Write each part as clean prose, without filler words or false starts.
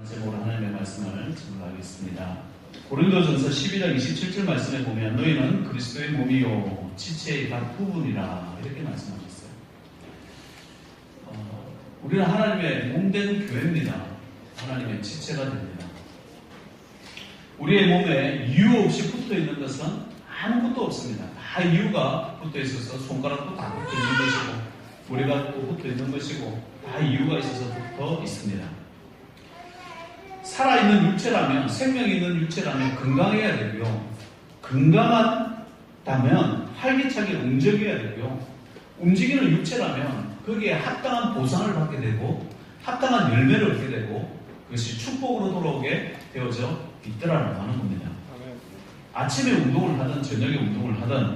제목으로 하나님의 말씀을 증거하겠습니다. 고린도전서 12장 27절 말씀에 보면 너희는 그리스도의 몸이요 지체의 각 부분이라 이렇게 말씀하셨어요. 우리는 하나님의 몸된 교회입니다. 하나님의 지체가 됩니다. 우리의 몸에 이유 없이 붙어있는 것은 아무것도 없습니다. 다 이유가 붙어있어서 손가락도 다 붙어있는 것이고 머리가 또 붙어있는 것이고 다 이유가 있어서 붙어 있습니다. 살아있는 육체라면, 생명이 있는 육체라면 건강해야 되고요. 건강하다면 활기차게 움직여야 되고요. 움직이는 육체라면 거기에 합당한 보상을 받게 되고 합당한 열매를 얻게 되고 그것이 축복으로 돌아오게 되어져 있더라고 하는 겁니다. 아침에 운동을 하든 저녁에 운동을 하든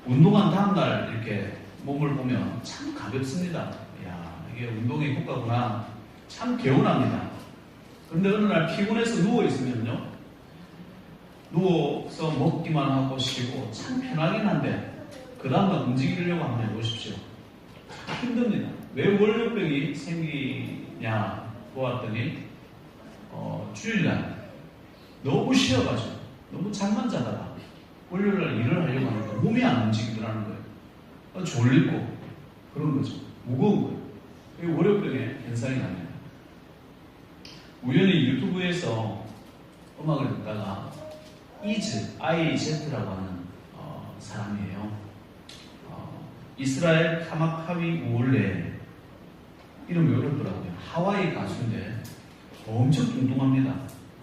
운동한 다음날 이렇게 몸을 보면 참 가볍습니다. 이야, 이게 운동의 효과구나. 참 개운합니다. 그런데 어느 날 피곤해서 누워있으면요, 누워서 먹기만 하고 쉬고 참 편하긴 한데 그 다음날 움직이려고 한번 해보십시오. 힘듭니다. 왜 월요병이 생기냐 보았더니 주일날 너무 쉬어가지고 너무 잠만 자다가 월요일날 일을 하려고 하니까 몸이 안 움직이더라는 거예요. 졸리고 그런 거죠. 무거운 거예요. 그게 월요병의 현상이 납니다. 우연히 유튜브에서 음악을 듣다가 IZ라고 하는 사람이에요. 이스라엘 카마카위 우올레 이름이 어렵더라고요. 하와이 가수인데 엄청 뚱뚱합니다.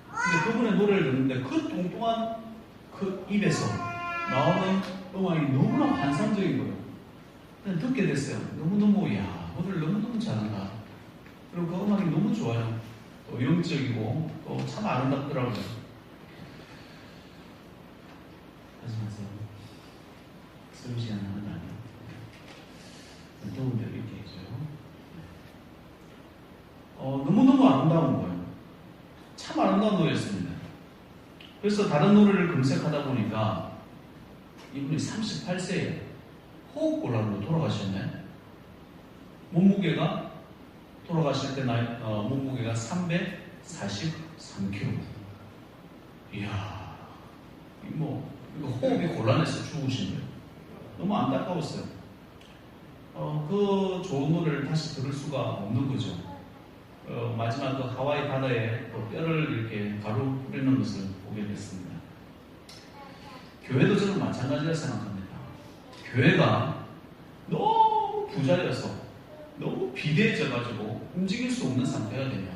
근데 그분의 노래를 듣는데 그 뚱뚱한 그 입에서 나오는 음악이 너무나 환상적인 거예요. 그냥 듣게 됐어요. 너무너무 노래를 너무너무 잘한다. 그리고 그 음악이 너무 좋아요. 또 영적이고 또 참 아름답더라고요. 하지 마세요. 쓰는 시간 하는 거 아니에요. 더운데 이렇게 해줘요. 너무너무 아름다운 거예요. 참 아름다운 노래였습니다. 그래서 다른 노래를 검색하다 보니까 이분이 38세에 호흡곤란으로 돌아가셨네. 몸무게가 돌아가실 때 몸무게가 343kg. 이야, 이거 호흡이 곤란해서 죽으신 거예요. 너무 안타까웠어요. 그 좋은 노래를 다시 들을 수가 없는 거죠. 마지막 그 하와이 바다에 뼈를 이렇게 가루 뿌리는 것을 보게 됐습니다. 교회도 저는 마찬가지라 생각합니다. 교회가 너무 부자여서 너무 비대해져가지고 움직일 수 없는 상태가 되면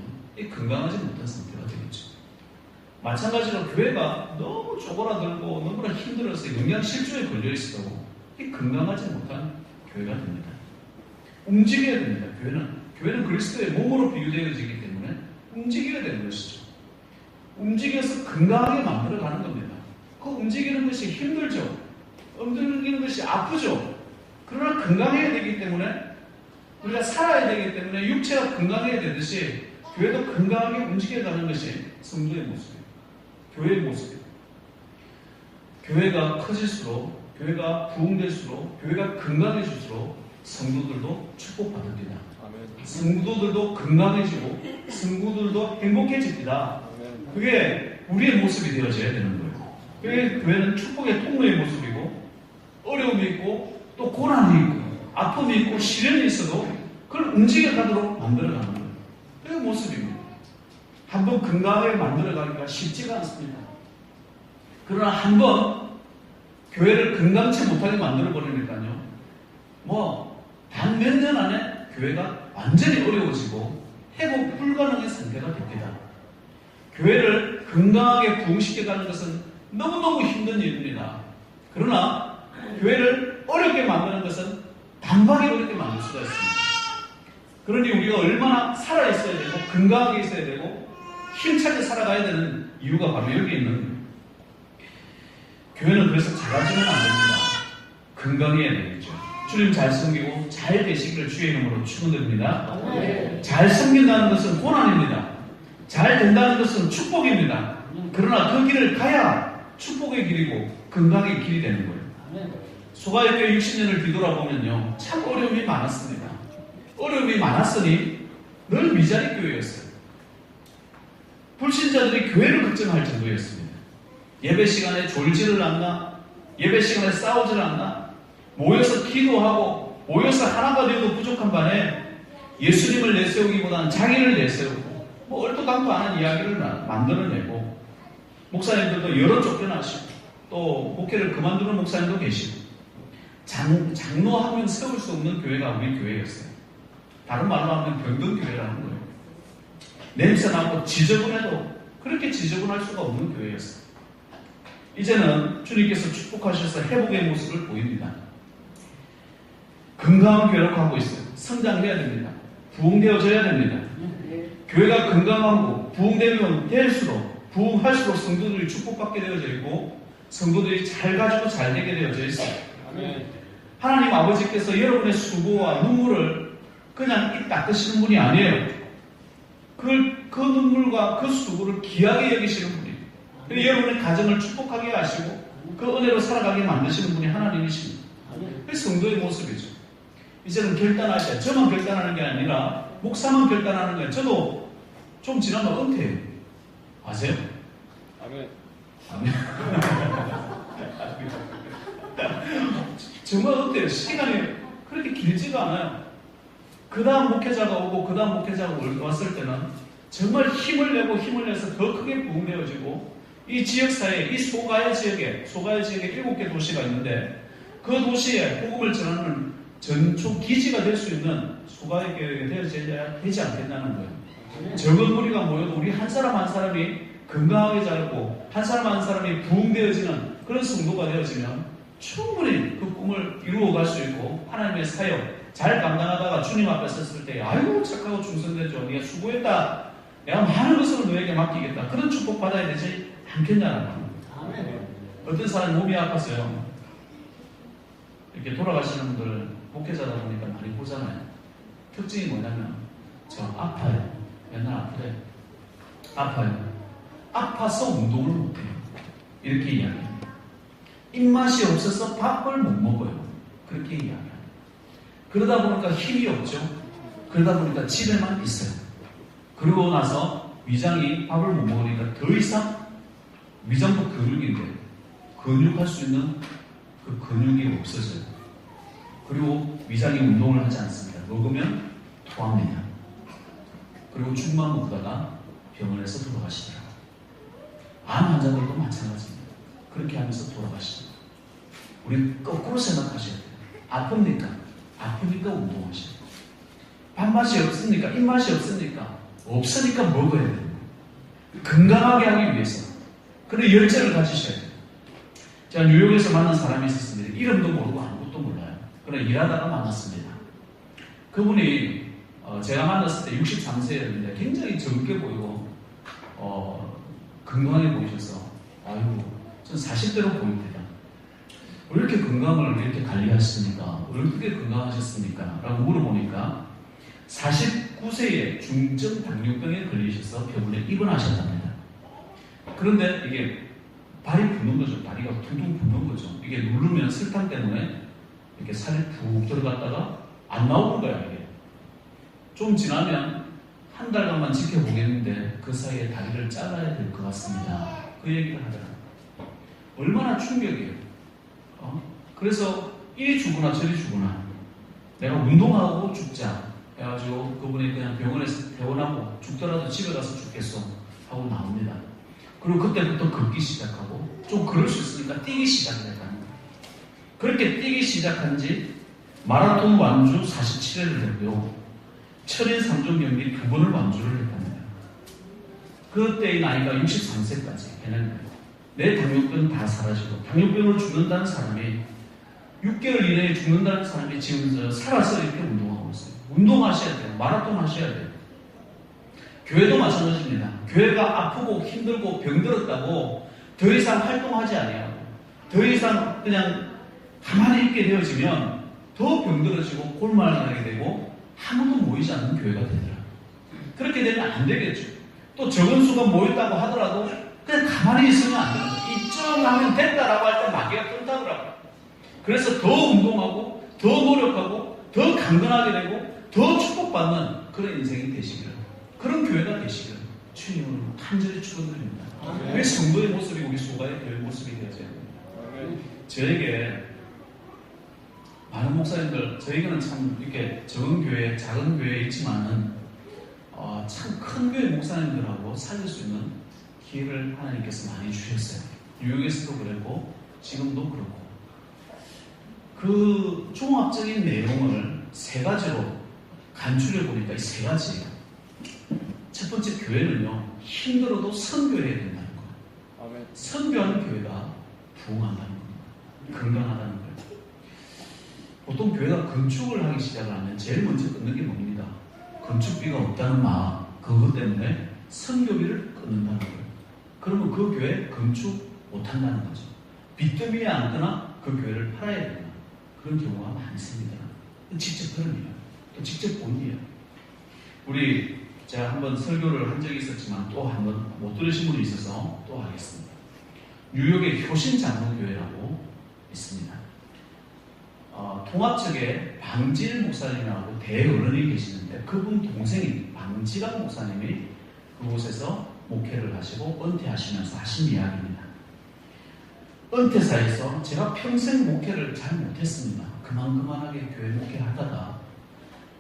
건강하지 못한 상태가 되겠죠. 마찬가지로 교회가 너무 쪼그라들고 너무나 힘들어서 영양실조에 걸려있어도 건강하지 못한 교회가 됩니다. 움직여야 됩니다. 교회는 그리스도의 몸으로 비유되어지기 때문에 움직여야 되는 것이죠. 움직여서 건강하게 만들어가는 겁니다. 그 움직이는 것이 힘들죠. 움직이는 것이 아프죠. 그러나 건강해야 되기 때문에 우리가 살아야 되기 때문에 육체가 건강해야 되듯이 교회도 건강하게 움직여가는 것이 성도의 모습이에요. 교회의 모습이에요. 교회가 커질수록, 교회가 부흥될수록, 교회가 건강해질수록 성도들도 축복받습니다. 성도들도 건강해지고 성도들도 행복해집니다. 그게 우리의 모습이 되어져야 되는 거예요. 교회는 축복의 통로의 모습이고 어려움이 있고 또 고난이 있고 아픔이 있고 시련이 있어도 그걸 움직여가도록 만들어가는 거예요. 그게 모습입니다. 한번 건강하게 만들어가기가 쉽지가 않습니다. 그러나 한번 교회를 건강치 못하게 만들어버리니까요. 단 몇 년 안에 교회가 완전히 어려워지고 회복 불가능한 상태가 됩니다. 교회를 건강하게 부흥시켜가는 것은 너무너무 힘든 일입니다. 그러나 교회를 어렵게 만드는 것은 단박에 어렵게 만들 수가 있습니다. 그러니 우리가 얼마나 살아있어야 되고 건강하게 있어야 되고 힘차게 살아가야 되는 이유가 바로 여기 있는 거예요. 교회는 그래서 작아지면 안 됩니다. 건강해야 되겠죠. 주님 잘 섬기고 잘 되시기를 주의 이름으로 축원드립니다. 잘 섬긴다는 것은 고난입니다. 잘 된다는 것은 축복입니다. 그러나 그 길을 가야 축복의 길이고 건강의 길이 되는 거예요. 소가의교회 60년을 뒤돌아보면요, 참 어려움이 많았습니다. 어려움이 많았으니 늘 미자리 교회였어요. 불신자들이 교회를 걱정할 정도였습니다. 예배 시간에 졸지를 않나? 예배 시간에 싸우지를 않나? 모여서 기도하고 모여서 하나가 되어도 부족한 반에 예수님을 내세우기보다는 자기를 내세우고 뭐 얼토당토 않은 이야기를 만들어내고 목사님들도 여러 쫓겨나시고 또 목회를 그만두는 목사님도 계시고 장로 한 명 세울 수 없는 교회가 우리 교회였어요. 다른 말로 하면 병든교회라는 거예요. 냄새나고 지저분해도 그렇게 지저분할 수가 없는 교회였어요. 이제는 주님께서 축복하셔서 회복의 모습을 보입니다. 건강한 교회로 가고 있어요. 성장해야 됩니다. 부흥되어져야 됩니다. 교회가 건강하고 부흥되면 될수록 부흥할수록 성도들이 축복받게 되어져 있고 성도들이 잘 가지고 잘 되게 되어져 있어요. 하나님 아버지께서 여러분의 수고와 눈물을 그냥 입 닦으시는 분이 아니에요. 그 눈물과 그 수고를 귀하게 여기시는 분이에요. 여러분의 가정을 축복하게 하시고 그 은혜로 살아가게 만드시는 분이 하나님이십니다. 그게 성도의 모습이죠. 이제는 결단할 때 저만 결단하는 게 아니라 목사만 결단하는 거예요. 저도 좀 지나면 은퇴해요. 아세요? 아멘. 아멘. 정말 은퇴해요. 시간이 그렇게 길지가 않아요. 그 다음 목회자가 오고 그 다음 목회자가 왔을 때는 정말 힘을 내서 더 크게 부흥되어지고 이 지역사회에 이 소가의 지역에 7개 도시가 있는데 그 도시에 복음을 전하는 전초 기지가 될 수 있는 소가의 교회가 되어져야 되지 않겠냐는 거예요. 적은 무리가 모여도 우리 한 사람 한 사람이 건강하게 자라고 한 사람 한 사람이 부흥되어지는 그런 성도가 되어지면 충분히 그 꿈을 이루어갈 수 있고 하나님의 사역 잘 감당하다가 주님 앞에 섰을 때 아이고 착하고 충성되죠. 네가 수고했다. 내가 많은 것을 너에게 맡기겠다. 그런 축복 받아야 되지 않겠냐는 거예요. 어떤 사람이 몸이 아팠어요. 이렇게 돌아가시는 분들 목회자다 보니까 많이 보잖아요. 특징이 뭐냐면 저 아파요. 맨날 아프대요. 아파요. 아파서 운동을 못해요. 이렇게 이야기합니다. 입맛이 없어서 밥을 못 먹어요. 그렇게 이야기합니다. 그러다 보니까 힘이 없죠. 그러다 보니까 집에만 있어요. 그러고 나서 위장이 밥을 못 먹으니까 더 이상 위장도 근육인데 근육할 수 있는 그 근육이 없어져요. 그리고 위장이 운동을 하지 않습니다. 먹으면 토합니다. 그리고 죽만 먹다가 병원에서 돌아가시더라고요. 암 환자들도 마찬가지입니다. 그렇게 하면서 돌아가십니다. 우리 거꾸로 생각하셔야 돼요. 아픕니까? 아프니까 운동하셔야 돼요. 밥맛이 없으니까, 입맛이 없으니까, 없으니까 먹어야 돼요. 건강하게 하기 위해서. 그런 열정을 가지셔야 돼요. 제가 뉴욕에서 만난 사람이 있었습니다. 이름도 모르고 아무것도 몰라요. 그러나 일하다가 만났습니다. 그분이 제가 만났을 때 63세였는데 굉장히 젊게 보이고 건강해 보이셔서 아이고 전 40대로 보입니다. 왜 이렇게 건강을 이렇게 관리하십니까? 왜 이렇게 건강하셨습니까? 라고 물어보니까 49세에 중증 당뇨병에 걸리셔서 병원에 입원하셨답니다. 그런데 이게 발이 붓는 거죠. 다리가 둥둥 붓는 거죠. 이게 누르면 설탕 때문에 이렇게 살이 푹 들어갔다가 안 나오는 거야, 이게. 좀 지나면 한 달간만 지켜보겠는데 그 사이에 다리를 잘라야 될 것 같습니다. 그 얘기를 하더라고요. 얼마나 충격이에요. 그래서 이리 죽으나 저리 죽으나 내가 운동하고 죽자 해가지고 그분이 그냥 병원에서 퇴원하고 죽더라도 집에 가서 죽겠어 하고 나옵니다. 그리고 그때부터 걷기 시작하고 좀 걸을 수 있으니까 뛰기 시작했다는 거예요. 그렇게 뛰기 시작한 지 마라톤 완주 47회를 했고요. 철인 3종 경기 2번을 완주를 했다는 거예요. 그때의 나이가 63세까지 해낸 거예요. 내 당뇨병 다 사라지고 당뇨병으로 죽는다는 사람이 6개월 이내에 죽는다는 사람이 지금 살아서 이렇게 운동하고 있어요. 운동하셔야 돼요. 마라톤 하셔야 돼요. 교회도 마찬가지입니다. 교회가 아프고 힘들고 병들었다고 더 이상 활동하지 아니하고 더 이상 그냥 가만히 있게 되어지면 더 병들어지고 골마하게 되고 아무도 모이지 않는 교회가 되더라고요. 그렇게 되면 안 되겠죠. 또 적은 수가 모였다고 하더라도 그냥 가만히 있으면 안 됩니다. 이쯤 하면 된다라고 할 때 마귀가 뜬다더라고요. 그래서 더 운동하고 더 노력하고 더 강건하게 되고 더 축복받는 그런 인생이 되시기를, 그런 교회가 되시기를 주님을 간절히 축원드립니다. 우리 성도의 모습이 우리 소가의 교회 모습이 되어져야 됩니다. 저에게 많은 목사님들, 저에게는 참 이렇게 적은 교회, 작은 교회에 있지만은 참 큰 교회 목사님들하고 살릴 수 있는 기회를 하나님께서 많이 주셨어요. 뉴욕에서도 그랬고 지금도 그렇고 그 종합적인 내용을 세 가지로 간추려 보니까 이 세 가지예요. 첫 번째, 교회는요 힘들어도 선교해야 된다는 거예요. 선교하는 교회가 부흥한다는 겁니다. 건강하다는 거예요. 보통 교회가 건축을 하기 시작을 하면 제일 먼저 끊는 게 뭡니까? 건축비가 없다는 마음, 그것 때문에 선교비를 끊는다는 거예요. 그러면 그 교회 건축 못한다는 거죠. 빚더미에 앉거나 그 교회를 팔아야 된다. 그런 경우가 많습니다. 직접 들은 일이에요. 또 직접 본 일이에요. 제가 한번 설교를 한 적이 있었지만 또 한번 못 들으신 분이 있어서 또 하겠습니다. 뉴욕의 효신장로교회라고 있습니다. 통합 측에 방질 목사님이라고 대어른이 계시는데 그분 동생인 방지란 목사님이 그곳에서 목회를 하시고 은퇴하시면서 하신 이야기입니다. 은퇴사에서 제가 평생 목회를 잘 못했습니다. 그만하게 교회 목회하다가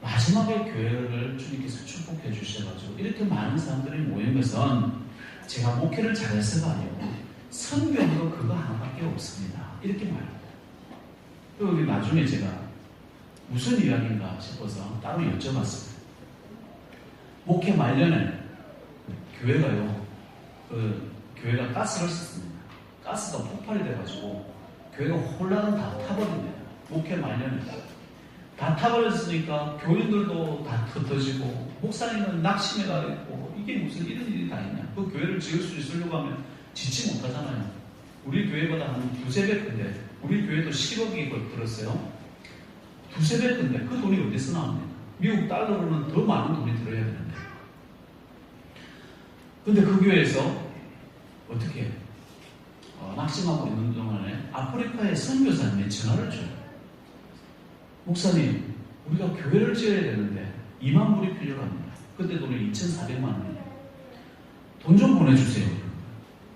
마지막에 교회를 주님께서 축복해 주셔가지고 이렇게 많은 사람들이 모인 것은 제가 목회를 잘해서가 아니고 선교도 그거 하나밖에 없습니다. 이렇게 말합니다. 그리고 나중에 제가 무슨 이야기인가 싶어서 따로 여쭤봤습니다. 목회 말년에 교회가요, 교회가 가스를 썼습니다. 가스가 폭발이 돼가지고 교회가 홀라당 다 타버립니다. 목회 말년에 다 타버렸으니까 교인들도 다 흩어지고 목사님은 낙심해가 있고 이게 무슨 이런 일이 다 있냐. 그 교회를 지을 수 있으려고 하면 짓지 못하잖아요. 우리 교회보다 한 두세 배 큰데 우리 교회도 10억이 들었어요. 두세 배 큰데 그 돈이 어디서 나옵니까? 미국 달러로는 더 많은 돈이 들어야 되는데. 근데 그 교회에서 어떻게 낙심하고 있는 동안에 아프리카의 선교사님이 전화를 줘요. 목사님, 우리가 교회를 지어야 되는데 2만 불이 필요합니다. 그때 돈이 2,400만 원이에요. 돈 좀 보내주세요.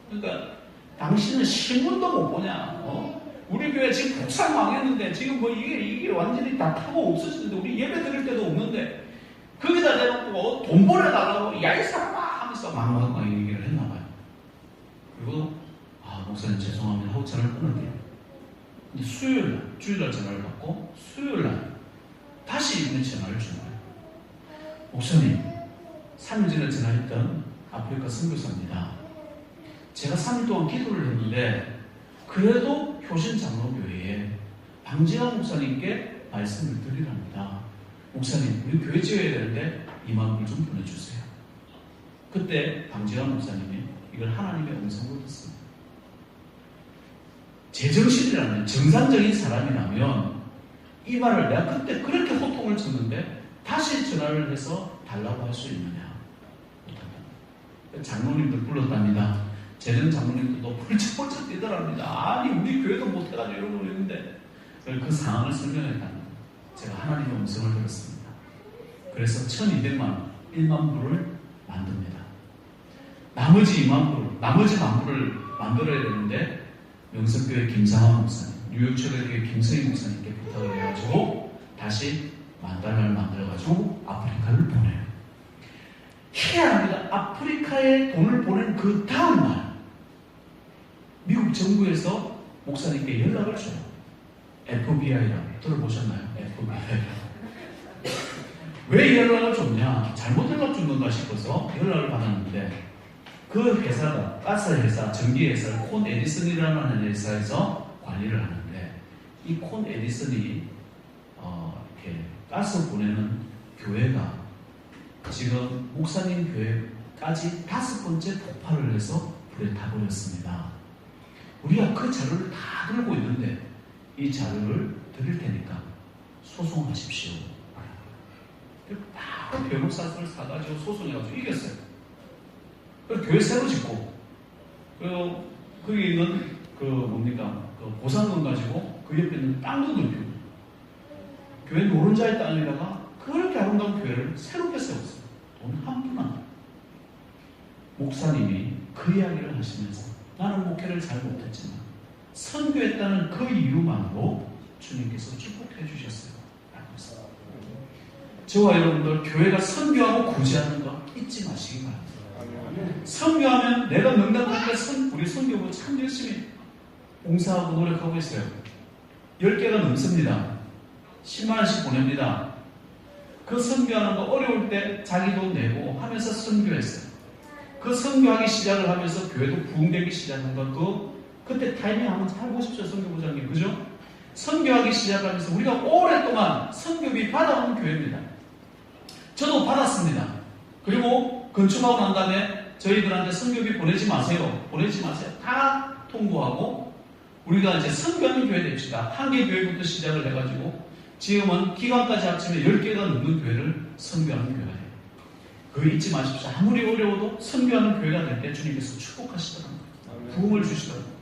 그러니까 당신은 신문도 못 보냐? 우리 교회 지금 국산 망했는데 지금 뭐 이게 완전히 다 타고 없어지는데 우리 예배 드릴 때도 없는데 거기다 대놓고 돈 보내달라고 야 이 사람아 하면서 막 얘기를 했나 봐요. 그리고 목사님 죄송합니다 하고 전화를 끊을게요. 근데 수요일날, 주일날 전화를 받고 수요일날 다시 이분이 전화를 주는 거예요. 목사님, 3일 전에 전화했던 아프리카 선교사입니다. 제가 3일 동안 기도를 했는데 그래도 효신장로교회에 방지환 목사님께 말씀을 드리랍니다. 목사님, 우리 교회 지어야 되는데 2만 불 좀 보내주세요. 그때 방지환 목사님이 이걸 하나님의 음성으로 듣습니다. 제정신이라면 정상적인 사람이라면 이 말을 내가 그때 그렇게 호통을 쳤는데 다시 전화를 해서 달라고 할 수 있느냐? 못한다. 장로님들 불렀답니다. 재정 장로님들도 펄쩍펄쩍 뛰더랍니다. 아니 우리 교회도 못해가지고 이러고 있는데 그 상황을 설명했답니다. 제가 하나님의 음성을 들었습니다. 그래서 1,200만 원, 1만 불을 만듭니다. 나머지 2만 불, 나머지 만 불을 만들어야 되는데 명성교회 김상환 목사님, 뉴욕초대교회 김성희 목사님께 부탁을 해가지고 다시 10,000달러를 만들어가지고 아프리카를 보내요. 희한합니다. 아프리카에 돈을 보낸 그 다음날 미국 정부에서 목사님께 연락을 줘요. FBI라고 들어보셨나요? FBI라고. 왜 연락을 줬냐? 잘못 연락 준 건가 싶어서 연락을 받았는데 그 회사가 가스 회사, 전기 회사 콘 에디슨이라는 회사에서 관리를 하는데 이 콘 에디슨이 이렇게 가스 보내는 교회가 지금 목사님 교회까지 5번째 폭발을 해서 불에 타버렸습니다. 우리가 그 자료를 다 들고 있는데 이 자료를 드릴 테니까 소송하십시오. 바로 변호사를 사가지고 소송해가지고 이겼어요. 그래서 교회 새로 짓고, 그리고 거기 있는 그 보상금 가지고 그 옆에 있는 땅도 넓히고, 교회 노른자의 땅에다가 그렇게 아름다운 교회를 새롭게 세웠어요. 돈 한 푼 안. 목사님이 그 이야기를 하시면서 나는 목회를 잘 못했지만 선교했다는 그 이유만으로 주님께서 축복해 주셨어요. 라고 했어요. 저와 여러분들 교회가 선교하고 구제하는 거 잊지 마시기 바랍니다. 선교하면 내가 명당할 때 우리 선교부 참 열심히 봉사하고 노력하고 있어요. 10개가 넘습니다. 10만원씩 보냅니다. 그 선교하는 거 어려울 때 자기 돈 내고 하면서 선교했어요. 그 선교하기 시작을 하면서 교회도 부흥되기 시작한 거 그때 타이밍 한번 잘 보십시오. 선교부장님. 그죠? 선교하기 시작하면서 우리가 오랫동안 선교비 받아온 교회입니다. 저도 받았습니다. 그리고 건축하고 난 다음에 저희들한테 선교비 보내지 마세요. 보내지 마세요. 다 통보하고 우리가 이제 선교하는 교회 됩시다. 한 개 교회부터 시작을 해가지고 지금은 기간까지 합치면 10개가 넘는 교회를 선교하는 교회가 돼요. 그거 잊지 마십시오. 아무리 어려워도 선교하는 교회가 될 때 주님께서 축복하시더라고요. 부흥을 주시더라고요.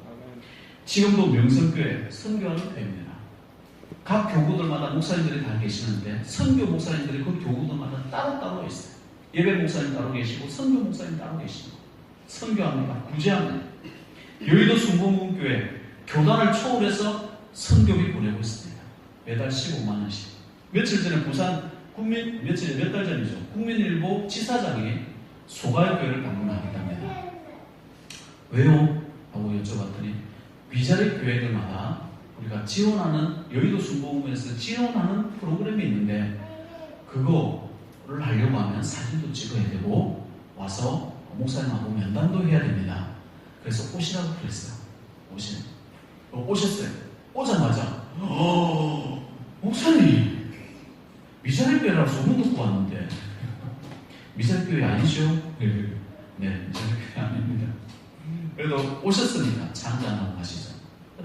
지금도 명성교회 선교하는 교회입니다. 각 교구들마다 목사님들이 다 계시는데 선교 목사님들이 그 교구들마다 따로따로 있어요. 예배 목사님 따로 계시고 선교 목사님 따로 계시고 선교합니다. 구제합니다. 여의도 순복음교회 교단을 초월해서 선교비 보내고 있습니다. 매달 15만원씩. 며칠 전에 부산 몇 달 전이죠. 국민일보 지사장이 소가교회를 방문하겠답니다. 왜요? 하고 여쭤봤더니 위자리 교회들마다 우리가 지원하는 여의도 순복음에서 지원하는 프로그램이 있는데 그거를 하려고 하면 사진도 찍어야 되고 와서 목사님하고 면담도 해야 됩니다. 그래서 오시라고 그랬어요. 오셨어요. 오자마자 목사님 미자리교회라고 소문 듣고 왔는데 미자리교회 아니죠? 네, 미자리교회 아닙니다. 그래도 오셨으니까 차 한잔하고 가시죠.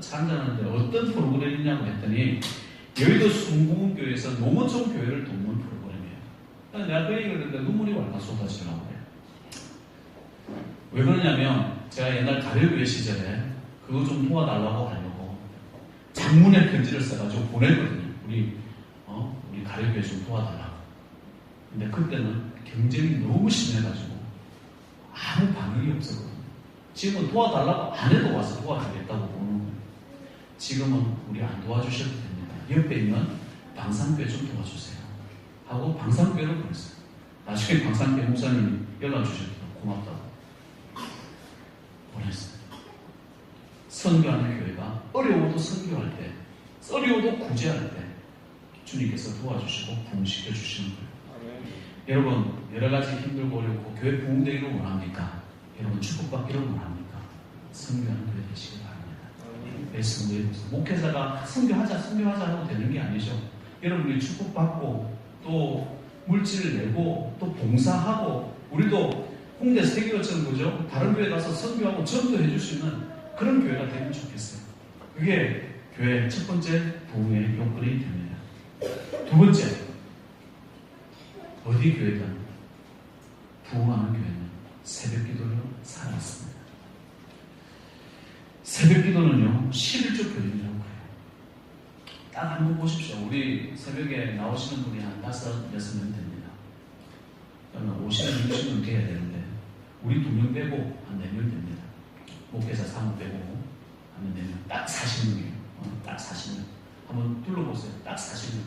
차 한잔하는데 어떤 프로그램이냐고 했더니 여의도 순복음교회에서 농어촌 교회를 돕는 프로그램이에요. 내가 그 얘기를 했는데 눈물이 왈칵 쏟아지더라고요. 왜 그러냐면 제가 옛날 가려교회 시절에 그거 좀 도와달라고 하려고 장문의 편지를 써가지고 보냈거든요. 우리 가려교회 좀 도와달라고. 근데 그때는 경쟁이 너무 심해가지고 아무 반응이 없었거든요. 지금은 도와달라고 안 해도 와서 도와주겠다고 보는 거예요. 지금은 우리 안 도와주셔도 됩니다. 옆에 있는 방산교회 좀 도와주세요. 하고 방산교회를 보냈어요. 나중에 방산교회 목사님이 연락 주셨더라고요. 고맙다고. 보냈어요. 선교하는 교회가 어려워도 선교할 때, 어려워도 구제할 때 주님께서 도와주시고 부흥시켜 주시는 거예요. 여러분 여러 가지 힘들고 어렵고 교회 부흥되기를 원합니까? 여러분 축복받기를 원합니까? 선교하는 교회 되시기 바랍니다. 말씀드리고 목회자가 선교하자 하고 되는 게 아니죠. 여러분이 축복받고 또 물질을 내고 또 봉사하고 우리도 홍대 세계교처럼 그죠? 다른 교회 가서 선교하고 전도해 줄 수 있는 그런 교회가 되면 좋겠어요. 그게 교회 첫 번째 부흥의 요건이 됩니다. 두 번째, 어디 교회든 부흥하는 교회는 새벽 기도를 살았습니다. 새벽 기도는요 11조 교인이라고 해요. 딱 한번 보십시오. 우리 새벽에 나오시는 분이 한 5, 6명 됩니다. 그러면 50명, 60명 돼야 되는데 우리 2명 빼고 한 4명 됩니다. 목회자 3명 빼고 한 4명. 딱 40명이에요. 딱 40명. 한번 둘러보세요. 딱 40명.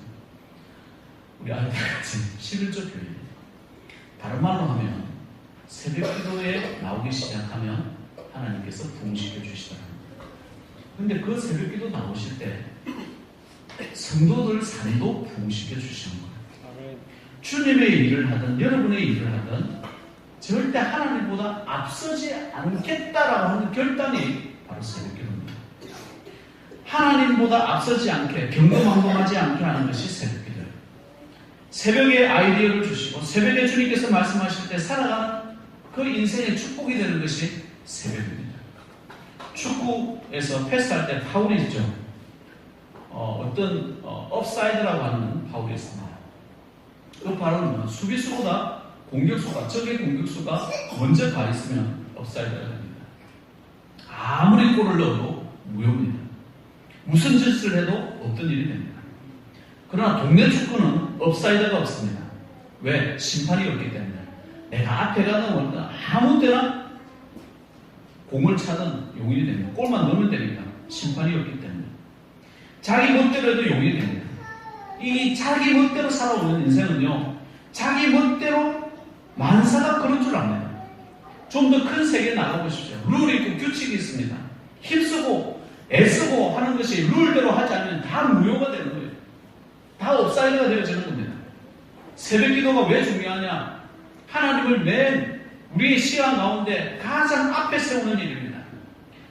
우리 아이들같이 11조 교인이에요. 다른 말로 하면 새벽 기도에 나오기 시작하면 하나님께서 부흥시켜 주시더랍니다. 근데 그 새벽 기도 나오실 때 성도들 삶도 부흥시켜 주시는 거예요. 주님의 일을 하든 여러분의 일을 하든 절대 하나님보다 앞서지 않겠다라고 하는 결단이 바로 새벽 기도입니다. 하나님보다 앞서지 않게 경거망동하지 않게 하는 것이 새벽 기도예요. 새벽에 아이디어를 주시고 새벽에 주님께서 말씀하실 때 살아가는 그 인생의 축복이 되는 것이 새벽입니다. 축구에서 패스할 때 파울이 있죠. 어떤 업사이드라고 하는 파울이 있습니다. 그 발언은 수비수보다 공격수가 적의 공격수가 먼저 가 있으면 업사이드가 됩니다. 아무리 골을 넣어도 무효입니다. 무슨 짓을 해도 없던 일이 됩니다. 그러나 동네 축구는 업사이드가 없습니다. 왜? 심판이 없기 때문에. 내가 앞에 가든 어디든 아무 때나 공을 차든 용인이 됩니다. 골만 넣으면 되니까 심판이 없기 때문에 자기 멋대로 해도 용인이 됩니다. 이 자기 멋대로 살아오는 인생은요, 자기 멋대로 만사가 그런 줄 압니다. 좀 더 큰 세계에 나가보십시오. 룰이 있고 규칙이 있습니다. 힘쓰고 애쓰고 하는 것이 룰대로 하지 않으면 다 무효가 되는 거예요. 다 업사이드가 되어지는 겁니다. 새벽 기도가 왜 중요하냐? 하나님을 맨 우리의 시간 가운데 가장 앞에 세우는 일입니다.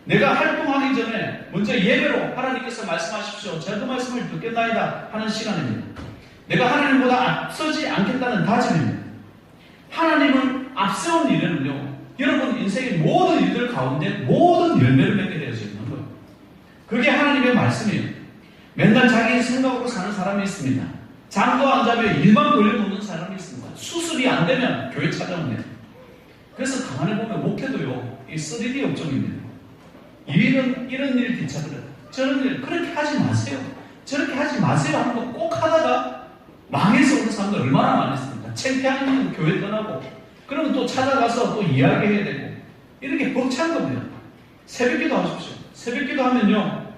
내가 활동하기 전에 먼저 예배로 하나님께서 말씀하십시오. 제가 그 말씀을 듣겠나이다 하는 시간입니다. 내가 하나님보다 앞서지 않겠다는 다짐입니다. 하나님을 앞세운 일에는요, 여러분 인생의 모든 일들 가운데 모든 열매를 맺게 되어져 있는 거예요. 그게 하나님의 말씀이에요. 맨날 자기 생각으로 사는 사람이 있습니다. 잠도 안 자면 일만 걸려놓는 사람이 있습니다. 수습이 안 되면 교회 찾아옵니다. 그래서 가만히 보면 목회도요, 이 3D 업종입니다. 이런 일 뒤척거려. 저런 일 그렇게 하지 마세요. 저렇게 하지 마세요 하는 거 꼭 하다가 망해서 오는 사람들 얼마나 많았습니까? 창피한 일은 교회 떠나고, 그러면 또 찾아가서 또 이야기해야 되고, 이렇게 벅찬 겁니다. 새벽기도 하십시오. 새벽기도 하면요,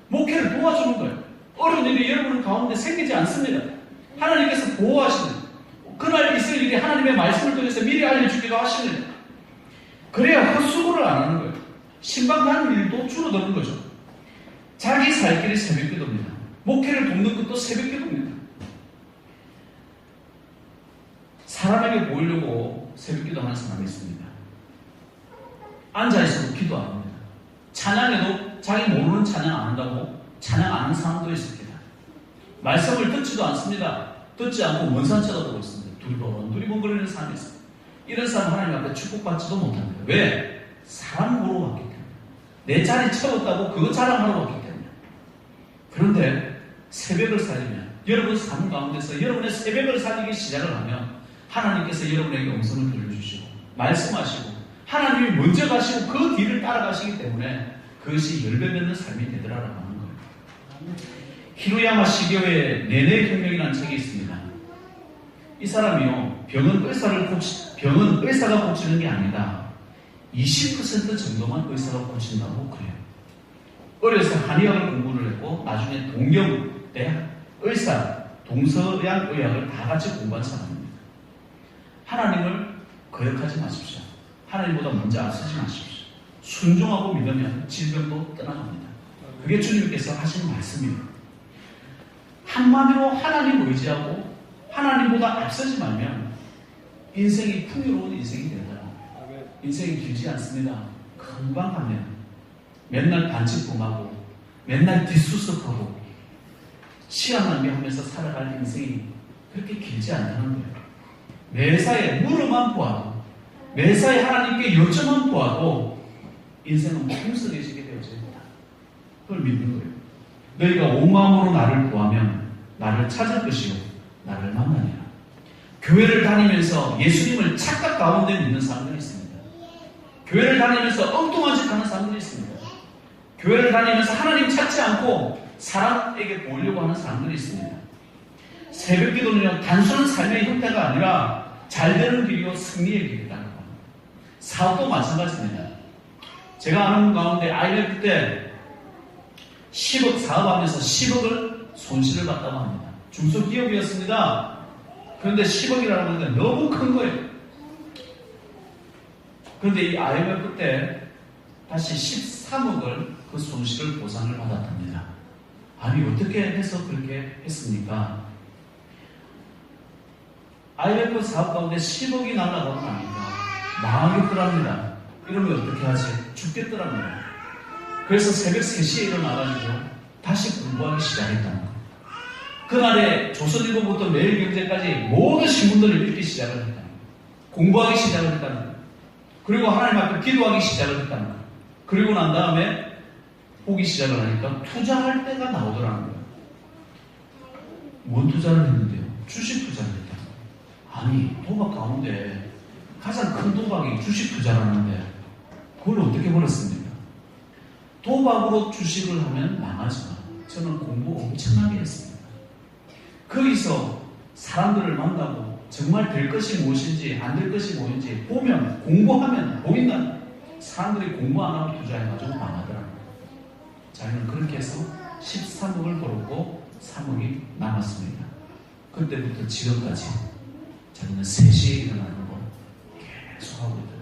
목회를 도와주는 거예요. 어려운 일이 여러분 가운데 생기지 않습니다. 하나님께서 보호하시는, 그날 있을 일이 하나님의 말씀을 통해서 미리 알려주기도 하십니다. 그래야 헛수고를 안 하는 거예요. 신방하는 일도 줄어드는 거죠. 자기 살 길이 새벽기도입니다. 목회를 돕는 것도 새벽기도입니다. 사람에게 보이려고 새벽기도 하는 사람이 있습니다. 앉아있어도 기도 안 합니다. 찬양해도 자기 모르는 찬양 안 한다고 찬양 안 하는 사람도 있습니다. 말씀을 듣지도 않습니다. 듣지 않고 먼 산 쳐다보고 있습니다. 두리번거리는 사람이 있습니다. 이런 사람 하나님 앞에 축복받지도 못합니다. 왜? 사람 보러 왔기 때문에. 내 자리 채웠다고 그거 자랑하러 왔기 때문에. 그런데 새벽을 살리면, 여러분 삶 가운데서 여러분의 새벽을 살리기 시작을 하면 하나님께서 여러분에게 음성을 들려주시고 말씀하시고 하나님이 먼저 가시고 그 뒤를 따라가시기 때문에 그것이 열매 맺는 삶이 되더라라고 하는 거예요. 히로야마 시교의 내내 혁명이라는 책이 있습니다. 이 사람이요, 병은 의사가 고치는 게 아니다. 20% 정도만 의사가 고친다고 그래요. 어려서 한의학을 공부를 했고 나중에 동경대 의사, 동서양 의학을 다 같이 공부한 사람입니다. 하나님을 거역하지 마십시오. 하나님보다 먼저 앞서지 마십시오. 순종하고 믿으면 질병도 떠나갑니다. 그게 주님께서 하신 말씀이에요. 한마디로 하나님 의지하고 하나님보다 앞서지 말면 인생이 풍요로운 인생이 되더라고요. 인생이 길지 않습니다. 금방 갑니다. 맨날 반칙범하고 맨날 뒷수습하고 시간 낭비하면서 살아갈 인생이 그렇게 길지 않다는 거예요. 매사에 물어만 보아도, 매사에 하나님께 여쭤만 보아도 인생은 풍성해지게 되어집니다. 그걸 믿는 거예요. 너희가 온 마음으로 나를 구하면 나를 찾을 것이요 나를 만나리라. 교회를 다니면서 예수님을 착각 가운데 믿는 사람들이 있습니다. 교회를 다니면서 엉뚱한 짓 하는 사람들이 있습니다. 교회를 다니면서 하나님 찾지 않고 사람에게 보이려고 하는 사람들이 있습니다. 새벽 기도는요, 단순한 삶의 형태가 아니라 잘되는 길이요 승리의 길이라는 겁니다. 사업도 마찬가지입니다. 제가 아는 가운데 IMF 때 10억 사업하면서 10억을 손실을 봤다고 합니다. 중소기업이었습니다. 그런데 10억이라는 건 너무 큰 거예요. 그런데 이 IMF 때 다시 13억을 그 손실을 보상을 받았답니다. 아니 어떻게 해서 그렇게 했습니까? IMF 사업 가운데 10억이 날아가고 나니까 망하겠더랍니다. 이러면 어떻게 하지? 죽겠더랍니다. 그래서 새벽 3시에 일어나가지고 다시 공부하기 시작했다는 거예요. 그날에 조선일보부터 매일경제까지 모든 신문들을 읽기 시작을 했다는 거예요. 공부하기 시작을 했다는 거예요. 그리고 하나님 앞에 기도하기 시작을 했다는 거예요. 그리고 난 다음에 보기 시작을 하니까 투자할 때가 나오더라는 거예요. 뭔 투자를 했는데요? 주식 투자를 했다는 거예요. 아니, 도박 가운데 가장 큰 도박이 주식 투자라는데 그걸 어떻게 벌었습니까? 도박으로 주식을 하면 망하지만 저는 공부 엄청나게 했습니다. 거기서 사람들을 만나고 정말 될 것이 무엇인지 안 될 것이 무엇인지 보면 공부하면 보인다. 사람들이 공부 안 하고 투자해가지고 망하더라고요. 자기는 그렇게 해서 13억을 벌었고 3억이 남았습니다. 그때부터 지금까지 자기는 3시에 일어나는 거 계속 하고 있다.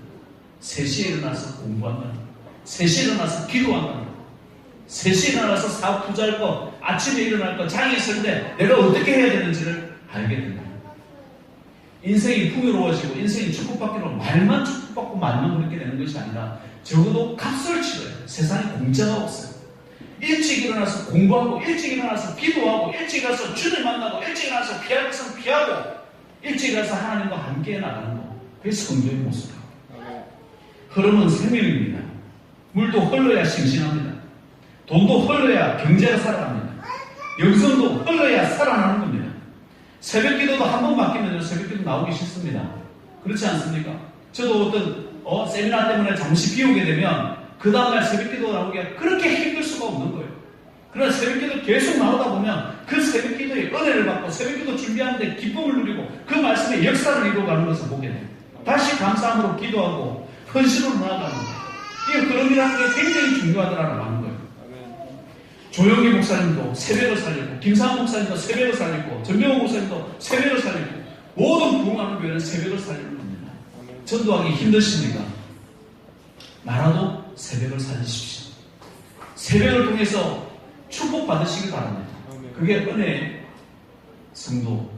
3시에 일어나서 공부한다. 3시에 일어나서 기도한다. 3시에 일어나서 사업 투자할 거, 아침에 일어날 거, 장이 있을 때 내가 어떻게 해야 되는지를 알게 된다. 인생이 풍요로워지고 인생이 축복받기로 말만 축복받고 말만 그렇게 되는 것이 아니라 적어도 값을 치러요. 세상에 공짜가 없어요. 일찍 일어나서 공부하고 일찍 일어나서 기도하고 일찍 일어나서 주님 만나고 일찍 일어나서 피할 것은 피하고 일찍 일어나서 하나님과 함께 나가는 거. 그게 성도의 모습이에요. 흐름은 생명입니다. 물도 흘러야 싱싱합니다. 돈도 흘러야 경제가 살아납니다. 영성도 흘러야 살아나는 겁니다. 새벽 기도도 한 번 맡기면 새벽 기도 나오기 싫습니다. 그렇지 않습니까? 저도 어떤 세미나 때문에 잠시 비우게 되면 그 다음날 새벽 기도 나오기가 그렇게 힘들 수가 없는 거예요. 그러나 새벽 기도 계속 나오다 보면 그 새벽 기도의 은혜를 받고 새벽 기도 준비하는데 기쁨을 누리고 그 말씀의 역사를 이루어가는 것을 보게 돼요. 다시 감사함으로 기도하고 헌신으로 나아가는 거예요. 이 흐름이라는 게 굉장히 중요하다라고 하는 거예요. 조영기 목사님도 새벽을 살리고 김상환 목사님도 새벽을 살리고 전병호 목사님도 새벽을 살리고 모든 부흥하는 교회는 새벽을 살리는 겁니다. 전도하기 힘드십니까? 나라도 새벽을 살리십시오. 새벽을 통해서 축복받으시길 바랍니다. 그게 은혜의 성도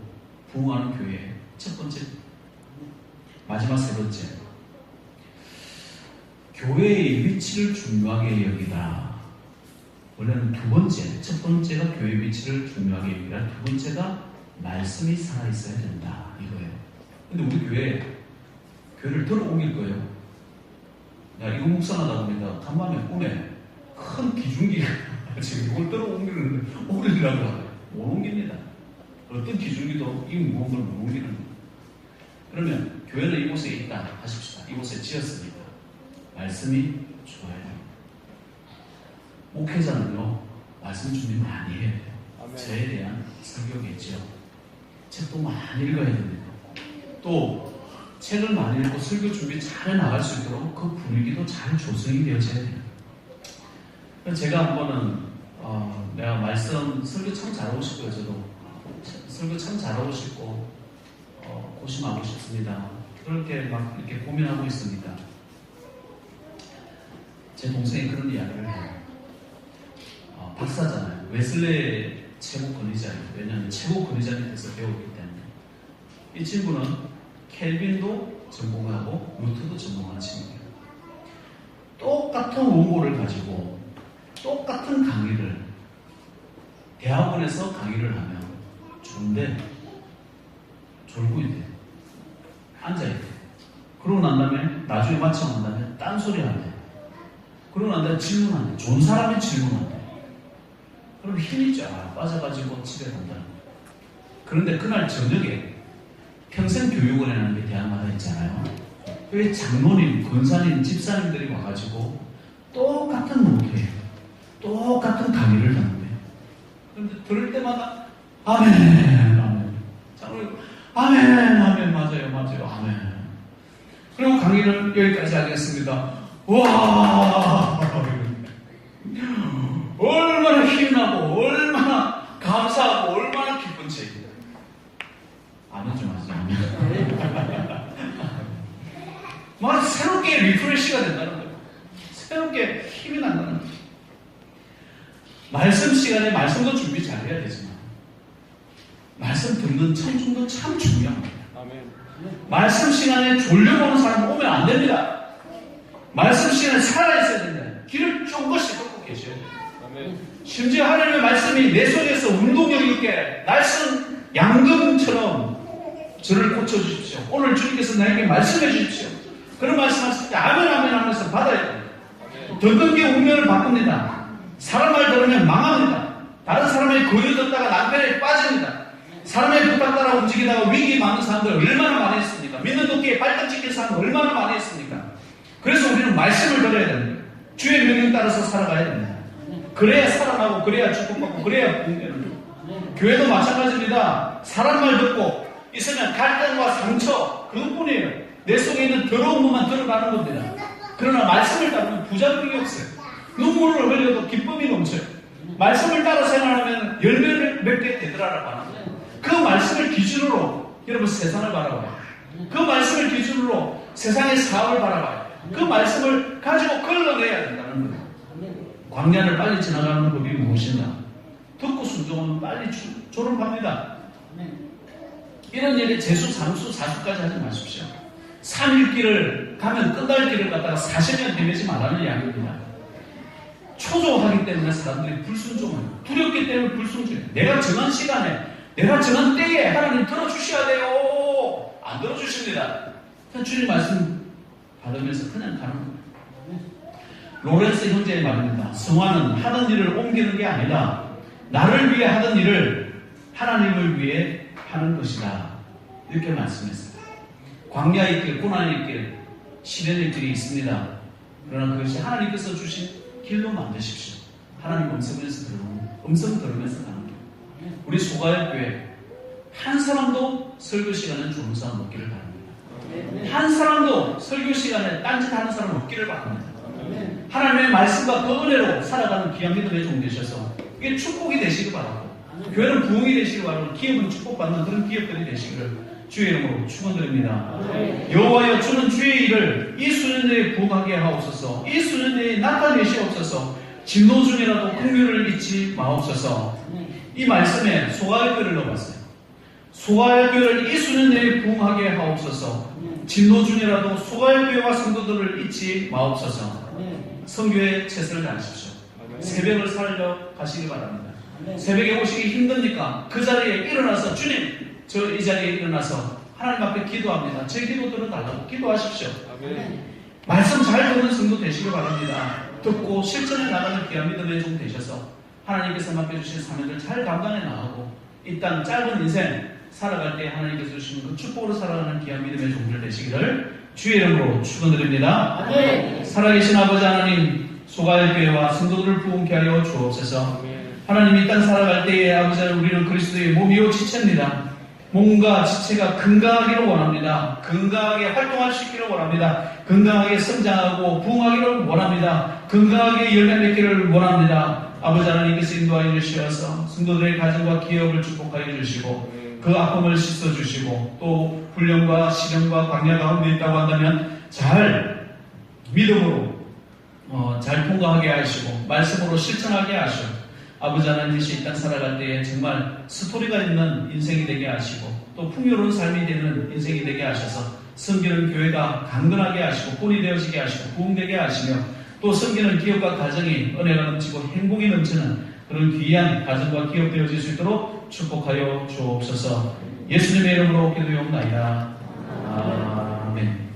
부흥하는 교회의 첫 번째, 마지막 세 번째, 교회의 위치를 중요하게 여기다. 원래는 두 번째, 첫 번째가 교회 위치를 중요하게 여기라, 두 번째가 말씀이 살아있어야 된다 이거예요. 근데 우리 교회를 들어옮길 거예요. 야, 이거 묵상하다 보니까 간밤에 꿈에 큰 기중기가 지금 이걸 들어옮기는데 옮기려고 하고 못 옮깁니다. 어떤 기중기도 이 무거운 걸 못 옮기는 거예요. 그러면 교회는 이곳에 있다 하십시다. 이곳에 지었습니다. 말씀이 좋아요. 목회자는요, 말씀 준비 많이 해야 돼요. 아멘. 저에 대한 설교겠죠. 책도 많이 읽어야 됩니다. 또 책을 많이 읽고 설교 준비 잘 나갈 수 있도록 그 분위기도 잘 조성이 되어져야 돼요. 제가 한 번은 내가 말씀 설교 참 잘하고 싶고요. 저도 설교 참 잘하고 싶고 고심하고 싶습니다. 그렇게 막 이렇게 고민하고 있습니다. 제 동생이 그런 이야기를 해요. 박사잖아요. 웨슬레의 최고 권위자예요. 왜냐하면 최고 권위자 밑에서 배우기 때문에. 이 친구는 켈빈도 전공하고 루트도 전공한 친구예요. 똑같은 원고를 가지고 똑같은 강의를 대학원에서 강의를 하면 좋은데 졸고 있대요. 앉아있대요. 그러고 난 다음에 나중에 마치고 난 다음에 딴소리 한대. 그러고 난 다음에 질문한대. 좋은 사람이 질문한대. 그럼 힘이 쫙 빠져가지고 집에 간다. 그런데 그날 저녁에 평생교육원이라는 게 대학마다 있잖아요. 그 장로님, 권사님, 집사님들이 와가지고 똑같은 노트에 똑같은 강의를 하는데, 그런데 들을 때마다 아멘, 아멘, 장로님, 아멘, 아멘, 맞아요, 아멘. 그리고 강의를 여기까지 하겠습니다. 와, 얼마나 힘나고 얼마나 감사하고 얼마나 기쁜지. 아멘 좀 하세요. 막 새롭게 리프레시가 된다는 거예요. 새롭게 힘이 난다는 거예요. 말씀 시간에 말씀도 준비 잘 해야 되지만 말씀 듣는 청중도 참 중요합니다. 말씀 시간에 졸려보는 사람 오면 안 됩니다. 말씀 시간에 살아있어야 된다. 귀를 쫑긋이 덮고 계셔야 돼요. 심지어 하나님의 말씀이 내 속에서 운동력 있게 날쌘 양금처럼 저를 고쳐주십시오. 오늘 주님께서 나에게 말씀해 주십시오. 그런 말씀하실 때 아멘 아멘 하면서 받아야 돼요. 듣는 게 운명을 바꿉니다. 사람 말 들으면 망합니다. 다른 사람의 고유 듣다가 낭패에 빠집니다. 사람의 부탁 따라 움직이다가 위기 많은 사람들 얼마나 많이 했습니까? 믿는 도끼에 발등 찍힌 사람 얼마나 많이 했습니까? 그래서 우리는 말씀을 들어야 됩니다. 주의 명령 따라서 살아가야 됩니다. 그래야 살아나고 그래야 축복받고 그래야 부흥되는 거예요. 교회도 마찬가지입니다. 사람 말 듣고 있으면 갈등과 상처 그것뿐이에요. 내 속에 있는 더러운 것만 드러나는 겁니다. 그러나 말씀을 따르면 부작용이 없어요. 눈물을 흘려도 기쁨이 넘쳐요. 말씀을 따라 생활하면 열매를 맺게 되더라라고 하는 거예요. 그 말씀을 기준으로 여러분 세상을 바라봐요. 그 말씀을 기준으로 세상의 사업을 바라봐요. 그 말씀을 가지고 걸러내야 된다는 거예요. 광야를 빨리 지나가는 법이 무엇인가? 듣고 순종하면 빨리 졸업합니다. 이런 일에 재수, 상수, 사수까지 하지 마십시오. 3일 길을 가면 끝날 길을 갖다가 40년 헤매지 말라는 이야기입니다. 초조하기 때문에 사람들이 불순종해요. 두렵기 때문에 불순종해요. 내가 정한 시간에, 내가 정한 때에 하나님 들어주셔야 돼요. 안 들어주십니다. 그냥 주님 말씀 받으면서 그냥 가는 겁니다. 로렌스 형제의 말입니다. 성화는 하던 일을 옮기는 게 아니라 나를 위해 하던 일을 하나님을 위해 하는 것이다. 이렇게 말씀했어요. 광야의 길, 고난의 길, 시련의 길이 있습니다. 그러나 그것이 하나님께서 주신 길로 만드십시오. 하나님 음성 들으면서 가는 길. 우리 소가역교회 한 사람도 설교 시간에 좋은 사람 없기를 바랍니다. 한 사람도 설교 시간에 딴짓하는 사람 없기를 바랍니다. 하나님의 말씀과 그 은혜로 살아가는 귀한 믿음의 종 되셔서 이게 축복이 되시길 바라고, 교회는 부흥이 되시길 바라고, 기업은 축복받는 그런 기업들이 되시기를 주의 이름으로 축원드립니다. 여호와여, 주는 주의 일을 이 수년 내에 부흥하게 하옵소서. 이 수년 내에 나타내시옵소서. 진노 중이라도 긍휼을 잊지 마옵소서. 이 말씀에 소가역교회를 넣어봤어요. 소가역교회를 이 수년 내에 부흥하게 하옵소서. 진노 중이라도 소가역교회와 성도들을 잊지 마옵소서. 선교에 최선을 다하십시오. 새벽을 살려 가시기 바랍니다. 새벽에 오시기 힘듭니까? 그 자리에 일어나서 주님, 저 이 자리에 일어나서 하나님 앞에 기도합니다. 제 기도 들어달라고 기도하십시오. 말씀 잘 듣는 성도 되시기 바랍니다. 듣고 실천해 나가는 귀한 믿음의 종 되셔서 하나님께서 맡겨주신 사명을 잘 감당해 나가고 이 땅 짧은 인생 살아갈 때 하나님께서 주시는 그 축복으로 살아가는 귀한 믿음의 종들 되시기를 주의 이름으로 축원드립니다. 살아계신 아버지 하나님, 소가역교회와 성도들을 부흥케 하여 주옵소서. 하나님, 이 땅 살아갈 때에 아버지 우리는 그리스도의 몸이요 지체입니다. 몸과 지체가 건강하기를 원합니다. 건강하게 활동할 수 있기를 원합니다. 건강하게 성장하고 부흥하기를 원합니다. 건강하게 열매 맺기를 원합니다. 아버지 하나님께서 인도하여 주시어서 성도들의 가정과 기업을 축복하여 주시고 그 아픔을 씻어주시고 또 훈련과 시련과 광야 가운데 있다고 한다면 잘 믿음으로 잘 통과하게 하시고 말씀으로 실천하게 하시고 아버지 하나님께서 이 땅 살아갈 때에 정말 스토리가 있는 인생이 되게 하시고 또 풍요로운 삶이 되는 인생이 되게 하셔서 섬기는 교회가 강건하게 하시고 본이 되어지게 하시고 부흥되게 하시며 또 섬기는 기업과 가정이 은혜가 넘치고 행복이 넘치는 그런 귀한 가정과 기업 되어질 수 있도록 축복하여 주옵소서. 예수님의 이름으로 기도하옵나이다.